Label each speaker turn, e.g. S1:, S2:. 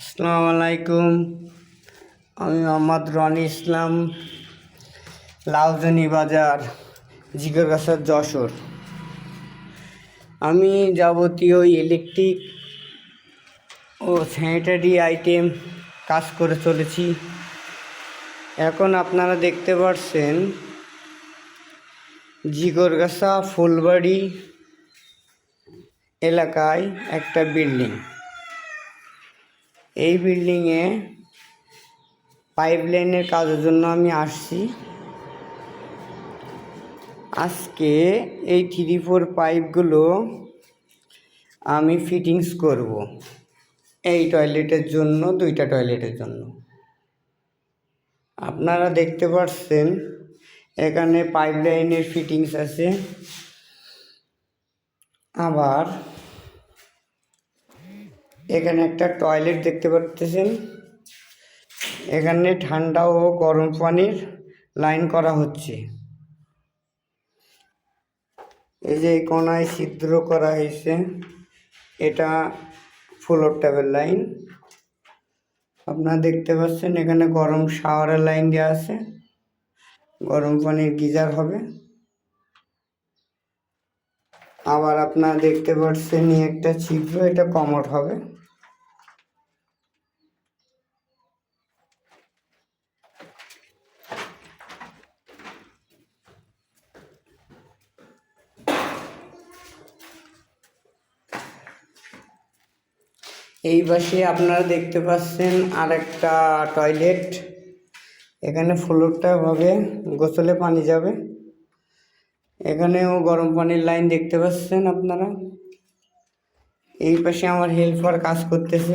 S1: আসসালামু আলাইকুম। আমি মোহাম্মদ রনি ইসলাম, লাউজানি বাজার, জিগরগাছা, যশোর। আমি যাবতীয় ইলেকট্রিক ও স্যানিটারি আইটেম কাজ করে চলেছি। এখন আপনারা দেখতে পাচ্ছেন জিগরগাছা ফুলবাড়ি এলাকায় একটা বিল্ডিং। এই বিল্ডিংয়ে পাইপ লাইনের কাজের জন্য আমি আসছি। আজকে এই 3-4 পাইপগুলো আমি ফিটিংস করব এই টয়লেটের জন্য, 2টা টয়লেটের জন্য। আপনারা দেখতে পাচ্ছেন এখানে পাইপ লাইনের ফিটিংস আছে। আবার এখানে একটা টয়লেট দেখতে পাচ্ছেন। এখানে ঠান্ডা ও গরম পানির লাইন করা হচ্ছে। এই যে এই কোনায় ছিদ্র করা হয়েছে, এটা ফ্লোর ট্যাপের লাইন। আপনারা দেখতে পাচ্ছেন এখানে গরম শাওয়ারের লাইন দেওয়া আছে, গরম পানির গিজার হবে। আবার আপনারা দেখতে পাচ্ছেন এই একটা ছিদ্র, এটা কমোড হবে। এই পাশে আপনারা দেখতে পাচ্ছেন আরেকটা টয়লেট। এখানে ফ্লোরটা হবে, গোসলে পানি যাবে। এখানেও গরম পানির লাইন দেখতে পাচ্ছেন আপনারা। এই পাশে আমার হেল্পার কাজ করতেছে।